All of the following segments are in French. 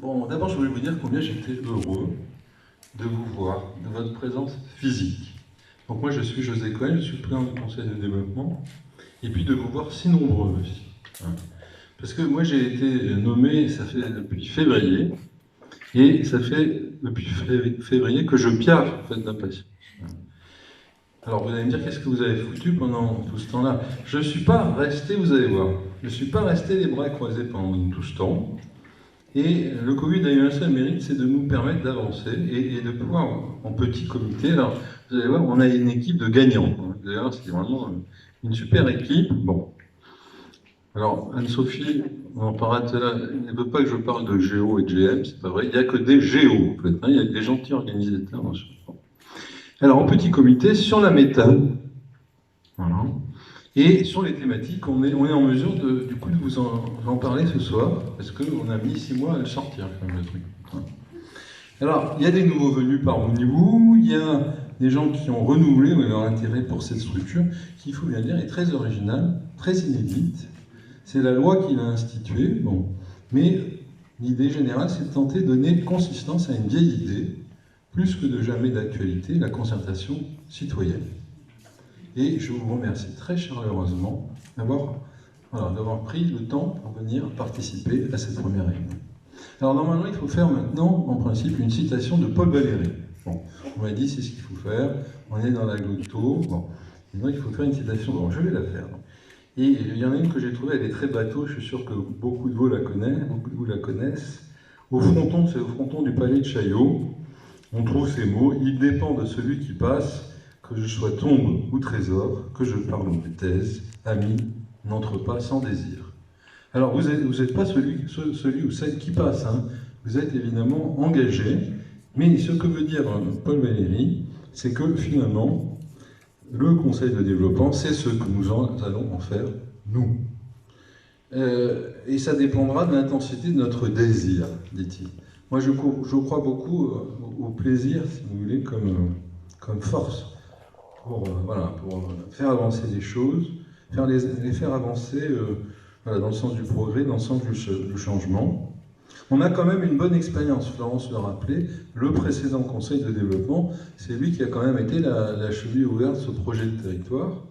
Bon, d'abord, je voulais vous dire combien j'étais heureux de vous voir, de votre présence physique. Donc moi, je suis José Cohen, je suis le président du conseil de développement, et puis de vous voir si nombreux aussi. Parce que moi, j'ai été nommé, ça fait depuis février, et ça fait depuis février que je piaffe en fait, d'impatience. Alors vous allez me dire, qu'est-ce que vous avez foutu pendant tout ce temps-là? Je ne suis pas resté, vous allez voir, je ne suis pas resté les bras croisés pendant tout ce temps. Et le Covid a eu un seul mérite, c'est de nous permettre d'avancer et de pouvoir, en petit comité, alors vous allez voir, on a une équipe de gagnants. D'ailleurs, c'est vraiment une super équipe. Bon. Alors, Anne-Sophie, on en parlera tout à l'heure, elle ne veut pas que je parle de Géo et de GM, c'est pas vrai, il n'y a que des Géo, en fait. Il y a des gentils organisateurs dans ce sport. Alors, en petit comité, sur la méthode, voilà. Et sur les thématiques, on est en mesure de vous en parler ce soir, parce qu'on a mis 6 mois à le sortir, quand même, le truc. Alors, il y a des nouveaux venus parmi vous, il y a des gens qui ont renouvelé leur intérêt pour cette structure, qui, il faut bien dire, est très originale, très inédite. C'est la loi qui l'a instituée, bon. Mais l'idée générale, c'est de tenter de donner consistance à une vieille idée, plus que de jamais d'actualité, la concertation citoyenne. Et je vous remercie très chaleureusement d'avoir pris le temps pour venir participer à cette première réunion. Alors normalement, il faut faire maintenant, en principe, une citation de Paul Valéry. Bon, on m'a dit c'est ce qu'il faut faire, on est dans la glouto, bon, maintenant il faut faire une citation, bon, je vais la faire. Et il y en a une que j'ai trouvée, elle est très bateau, je suis sûr que beaucoup de vous la connaissent. Au fronton, c'est au fronton du palais de Chaillot, on trouve ces mots, il dépend de celui qui passe, que je sois tombe ou trésor, que je parle ou me taise, ami, n'entre pas sans désir. Alors, vous n'êtes pas celui ou celle qui passe, hein. Vous êtes évidemment engagé, mais ce que veut dire Paul Valéry, c'est que finalement, le conseil de développement, c'est ce que nous allons en faire, nous. Et ça dépendra de l'intensité de notre désir, dit-il. Moi, je crois beaucoup au plaisir, si vous voulez, comme force pour faire avancer les choses, les faire avancer dans le sens du progrès, dans le sens du changement. On a quand même une bonne expérience, Florence le rappelait, le précédent conseil de développement, c'est lui qui a quand même été la cheville ouverte de ce projet de territoire,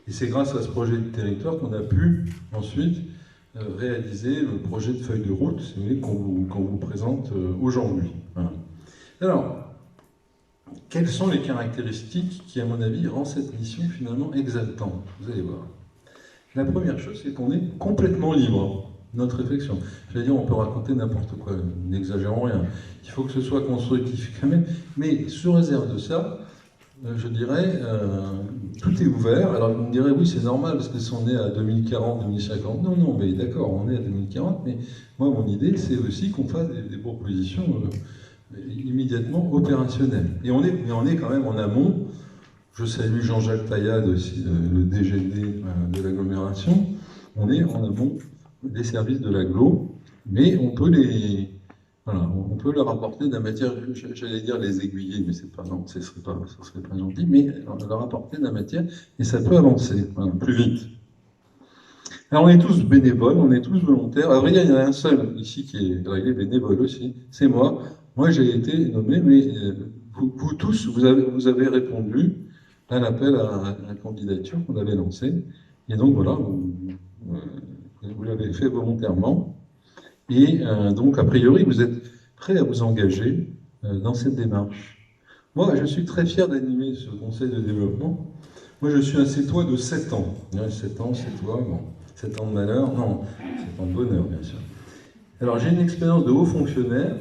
et c'est grâce à ce projet de territoire qu'on a pu ensuite réaliser le projet de feuille de route, si vous voulez, qu'on vous présente aujourd'hui. Voilà. Alors, quelles sont les caractéristiques qui, à mon avis, rendent cette mission finalement exaltante? Vous allez voir. La première chose, c'est qu'on est complètement libre de notre réflexion. Je veux dire, on peut raconter n'importe quoi, n'exagérons rien. Il faut que ce soit constructif quand même. Mais sous réserve de ça, je dirais, tout est ouvert. Alors vous me direz, oui, c'est normal, parce que si on est à 2040, 2050, non, mais d'accord, on est à 2040, mais moi, mon idée, c'est aussi qu'on fasse des propositions immédiatement opérationnelles. Et on est quand même en amont. Je salue Jean-Jacques Taillade aussi, le DGD de l'agglomération. On est en amont des services de l'agglo, mais on peut leur apporter de la matière, j'allais dire les aiguiller, mais c'est pas, non, ce serait pas gentil, mais leur apporter de la matière, et ça peut avancer plus vite. Alors on est tous bénévoles, on est tous volontaires. À vrai dire, il y en a un seul ici qui est bénévole aussi, c'est moi. Moi j'ai été nommé, mais vous tous, vous avez répondu à l'appel à la candidature qu'on avait lancé. Et donc voilà, vous l'avez fait volontairement. Et donc, a priori, vous êtes prêts à vous engager dans cette démarche. Moi, je suis très fier d'animer ce conseil de développement. Moi, je suis un sétois de 7 ans. 7 ans, sétois, bon, 7 ans de malheur, non, 7 ans de bonheur, bien sûr. Alors, j'ai une expérience de haut fonctionnaire,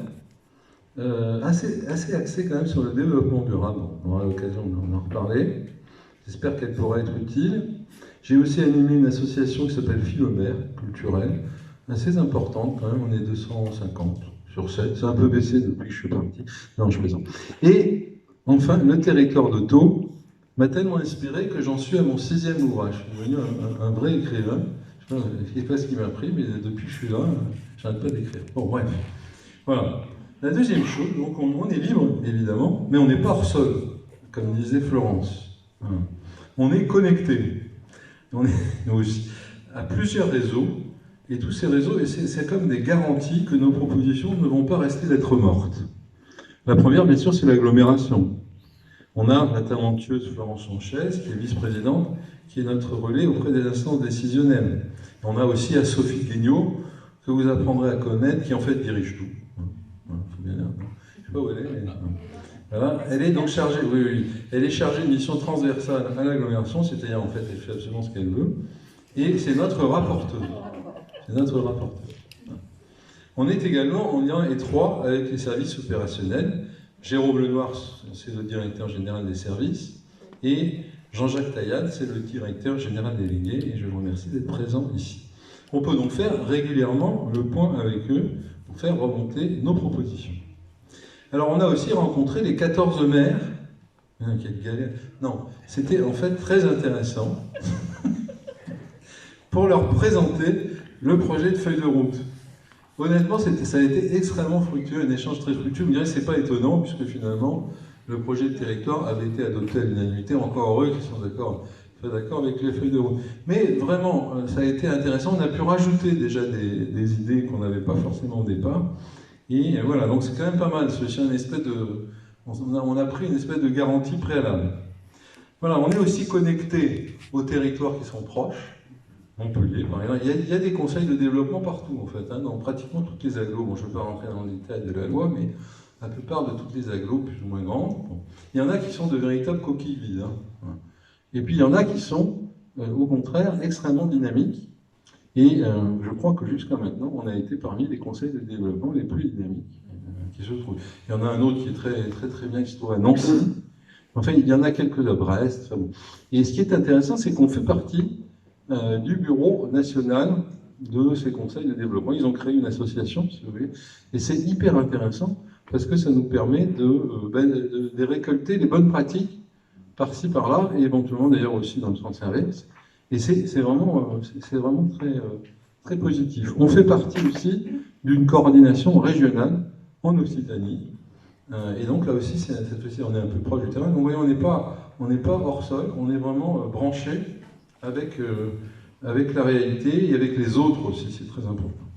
assez axée quand même sur le développement durable. On aura l'occasion d'en reparler. J'espère qu'elle pourra être utile. J'ai aussi animé une association qui s'appelle Philomère, culturelle, assez importante quand même, on est 250 sur 7, c'est un peu baissé depuis que je suis parti. Non, je plaisante. Et enfin, le territoire de Thau m'a tellement inspiré que j'en suis à mon 6e ouvrage. Je suis devenu un vrai écrivain. Je ne sais pas ce qui m'a pris, mais depuis que je suis là, je n'arrête pas d'écrire. Bon, bref. Voilà. La deuxième chose, donc on est libre, évidemment, mais on n'est pas hors sol, comme disait Florence. Voilà. On est connecté. On est aussi à plusieurs réseaux, Et tous ces réseaux, c'est comme des garanties que nos propositions ne vont pas rester lettres mortes. La première, bien sûr, c'est l'agglomération. On a la talentueuse Florence Sanchez, qui est vice-présidente, qui est notre relais auprès des instances décisionnelles. On a aussi à Sophie Guignot, que vous apprendrez à connaître, qui en fait dirige tout. Faut bien dire, non, je ne sais pas où elle est, mais... Voilà. Elle est donc chargée, oui, elle est chargée de mission transversale à l'agglomération, c'est-à-dire en fait elle fait absolument ce qu'elle veut, et c'est notre rapporteuse. C'est notre rapporteuse. On est également en lien étroit avec les services opérationnels. Jérôme Lenoir, c'est le directeur général des services, et Jean-Jacques Taillade, c'est le directeur général délégué, et je vous remercie d'être présent ici. On peut donc faire régulièrement le point avec eux pour faire remonter nos propositions. Alors on a aussi rencontré les 14 maires. Quelle galère. Non, c'était en fait très intéressant pour leur présenter le projet de feuille de route. Honnêtement, ça a été extrêmement fructueux, un échange très fructueux. Vous me direz, c'est pas étonnant, puisque finalement, le projet de territoire avait été adopté à l'unanimité. Encore heureux qu'ils sont très d'accord avec les feuilles de route. Mais vraiment, ça a été intéressant. On a pu rajouter déjà des idées qu'on n'avait pas forcément au départ. Et voilà, donc c'est quand même pas mal. C'est une espèce de, on a pris une espèce de garantie préalable. Voilà, on est aussi connecté aux territoires qui sont proches. Montpellier, par exemple. Il y a des conseils de développement partout, en fait, hein, dans pratiquement toutes les agglos. Bon, je ne vais pas rentrer dans le détail de la loi, mais la plupart de toutes les agglos, plus ou moins grandes. Bon. Il y en a qui sont de véritables coquilles vides. Hein. Et puis il y en a qui sont, au contraire, extrêmement dynamiques. Et je crois que jusqu'à maintenant, on a été parmi les conseils de développement les plus dynamiques qui se trouvent. Il y en a un autre qui est très bien, qui se trouve à Nancy. Enfin, il y en a quelques à Brest. Enfin, bon. Et ce qui est intéressant, c'est qu'on fait partie du bureau national de ces conseils de développement. Ils ont créé une association, si vous voulez. Et c'est hyper intéressant parce que ça nous permet de récolter les bonnes pratiques par-ci, par-là, et éventuellement d'ailleurs aussi dans le sens inverse. Et c'est vraiment très positif. On fait partie aussi d'une coordination régionale en Occitanie. Et donc là aussi, cette fois-ci, on est un peu proche du terrain. Donc vous voyez, on n'est pas hors sol, on est vraiment branché avec la réalité et avec les autres aussi, c'est très important.